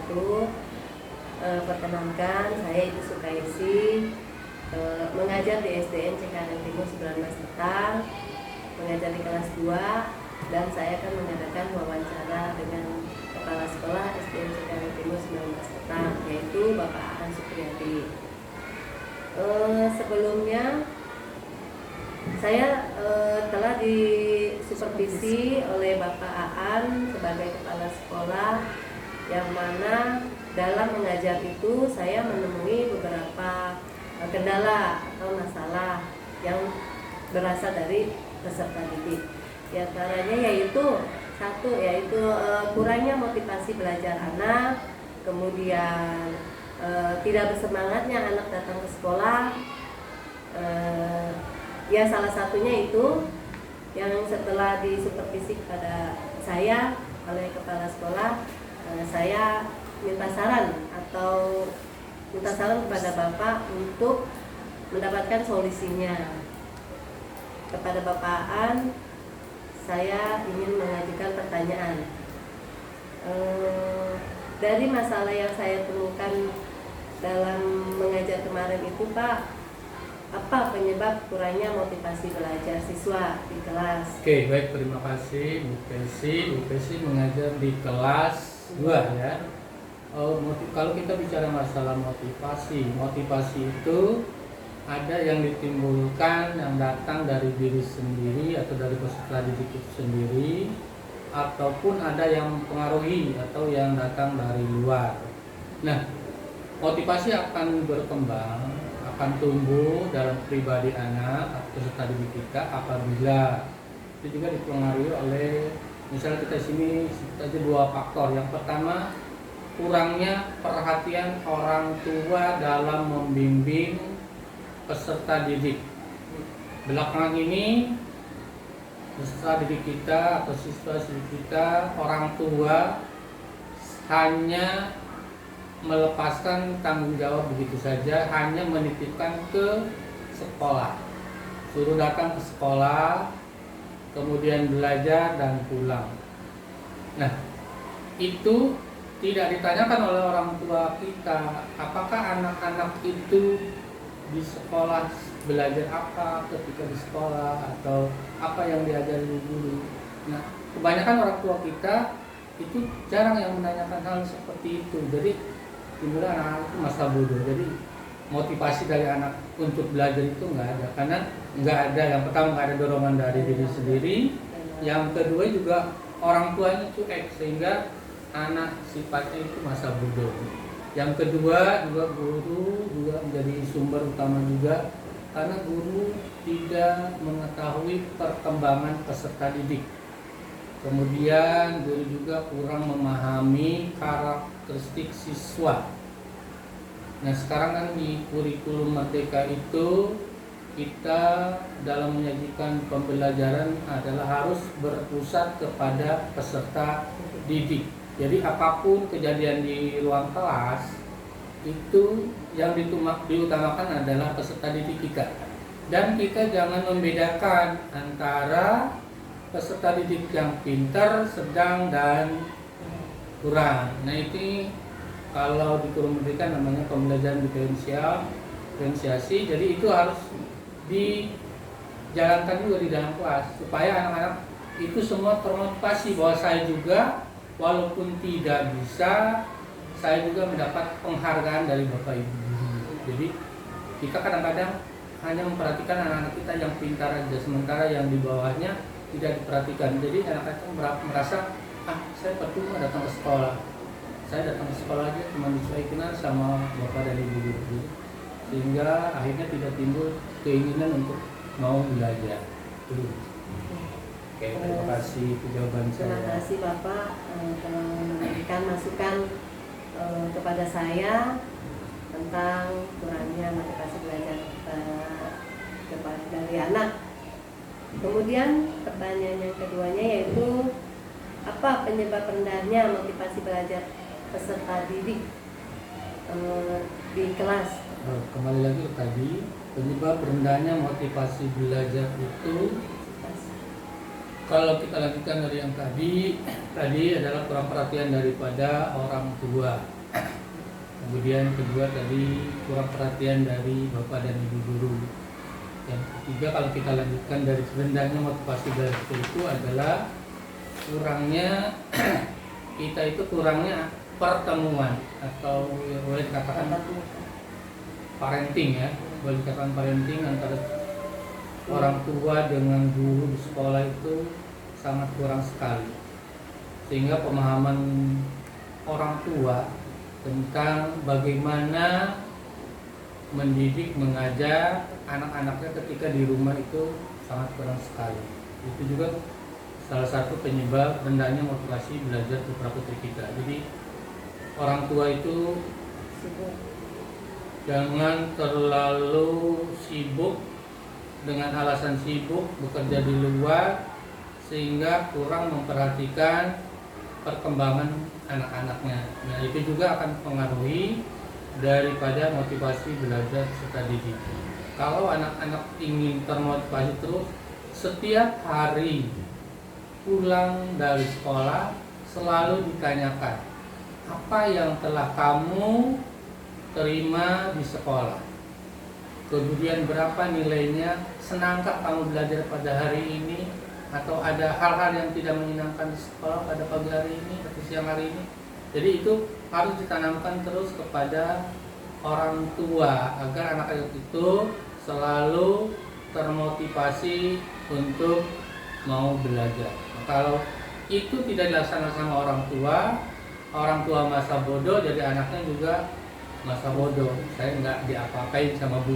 wabarakatuh. Perkenalkan, saya Ibu Sukaisi, mengajar di SDN Cikarang Timur 19 Petang, mengajar di kelas 2, dan saya akan mengadakan wawancara dengan Kepala Sekolah SDN Cikarang Timur 19 Petang, yaitu Bapak Aan Supriyadi. Sebelumnya saya telah disupervisi oleh Bapak Aan sebagai kepala sekolah, yang mana dalam mengajar itu saya menemui beberapa kendala atau masalah yang berasal dari peserta didik. Di antaranya yaitu kurangnya motivasi belajar anak, kemudian tidak bersemangatnya anak datang ke sekolah. Salah satunya itu yang setelah disupervisi kepada saya oleh kepala sekolah, saya minta saran kepada Bapak untuk mendapatkan solusinya. Kepada Bapak Aan, saya ingin mengajukan pertanyaan. Dari masalah yang saya temukan dalam mengajar kemarin itu, Pak, apa penyebab kurangnya motivasi belajar siswa di kelas? Oke, baik, terima kasih Bu Pesi. Bu Pesi mengajar di kelas 2 ya. Kalau kita bicara masalah motivasi itu ada yang ditimbulkan yang datang dari diri sendiri atau dari peserta didik itu sendiri, ataupun ada yang mempengaruhi atau yang datang dari luar. Nah, motivasi akan berkembang, akan tumbuh dalam pribadi anak atau peserta didik kita apabila itu juga dipengaruhi oleh, misalnya kita sini aja 2 faktor. Yang pertama, kurangnya perhatian orang tua dalam membimbing peserta didik. Belakangan ini peserta didik kita atau siswa-siswi kita, orang tua hanya melepaskan tanggung jawab begitu saja, hanya menitipkan ke sekolah, suruh datang ke sekolah, kemudian belajar dan pulang. Nah, itu tidak ditanyakan oleh orang tua kita, apakah anak-anak itu di sekolah belajar apa ketika di sekolah, atau apa yang diajari guru. Nah, kebanyakan orang tua kita itu jarang yang menanyakan hal seperti itu. Jadi timbullah anak-anak itu masa bodoh. Jadi motivasi dari anak untuk belajar itu nggak ada, karena nggak ada, yang pertama nggak ada dorongan dari diri sendiri, yang kedua juga orang tuanya cuek sehingga anak sifatnya itu masa bodoh. Yang kedua juga guru juga menjadi sumber utama juga, karena guru tidak mengetahui perkembangan peserta didik. Kemudian guru juga kurang memahami karakteristik siswa. Nah, sekarang kan di kurikulum Merdeka itu kita dalam menyajikan pembelajaran adalah harus berpusat kepada peserta didik. Jadi apapun kejadian di ruang kelas itu yang diutamakan adalah peserta didik kita. Dan kita jangan membedakan antara peserta didik yang pintar, sedang, dan kurang. Nah, ini kalau di kurikulum Merdeka namanya pembelajaran diferensiasi. Jadi itu harus dijalankan juga di dalam kelas supaya anak-anak itu semua termotivasi bahwa saya juga walaupun tidak bisa, saya juga mendapat penghargaan dari Bapak Ibu. Jadi kita kadang-kadang hanya memperhatikan anak-anak kita yang pintar aja, sementara yang di bawahnya tidak diperhatikan. Jadi anak-anak merasa, saya percuma datang ke sekolah, saya datang ke sekolah aja cuma dicuekin sama Bapak dan Ibu guru, sehingga akhirnya tidak timbul keinginan untuk mau belajar. Oke, terima kasih jawaban saya. Terima kasih Bapak telah memberikan masukan kepada saya tentang kurangnya motivasi belajar dari anak. Kemudian pertanyaan yang keduanya yaitu, apa penyebab rendahnya motivasi belajar peserta didik di kelas? Kembali lagi tadi, penyebab rendahnya motivasi belajar itu Kalau kita lanjutkan dari yang tadi adalah kurang perhatian daripada orang tua. Kemudian kedua tadi kurang perhatian dari bapak dan ibu guru. Yang ketiga kalau kita lanjutkan dari rendahnya motivasi belajar itu adalah kurangnya kita itu kurangnya pertemuan atau boleh dikatakan Tatap muka. parenting ya, boleh dikatakan parenting antara orang tua dengan guru di sekolah itu sangat kurang sekali, sehingga pemahaman orang tua tentang bagaimana mendidik, mengajar anak-anaknya ketika di rumah itu sangat kurang sekali. Itu juga salah satu penyebab rendahnya motivasi belajar putra putri kita. Jadi orang tua itu Sibuk. jangan terlalu sibuk dengan alasan sibuk bekerja di luar sehingga kurang memperhatikan perkembangan anak-anaknya. Nah, itu juga akan mempengaruhi daripada motivasi belajar serta didik. Kalau anak-anak ingin termotivasi terus, setiap hari pulang dari sekolah selalu ditanyakan, apa yang telah kamu terima di sekolah? Kemudian berapa nilainya? Senangkah kamu belajar pada hari ini? Atau ada hal-hal yang tidak menyenangkan di sekolah pada pagi hari ini atau siang hari ini? Jadi itu harus ditanamkan terus kepada orang tua agar anak-anak itu selalu termotivasi untuk mau belajar. Kalau itu tidak dilaksanakan sama orang tua masa bodoh, jadi anaknya juga masa bodoh. Saya nggak diapa-apain sama bu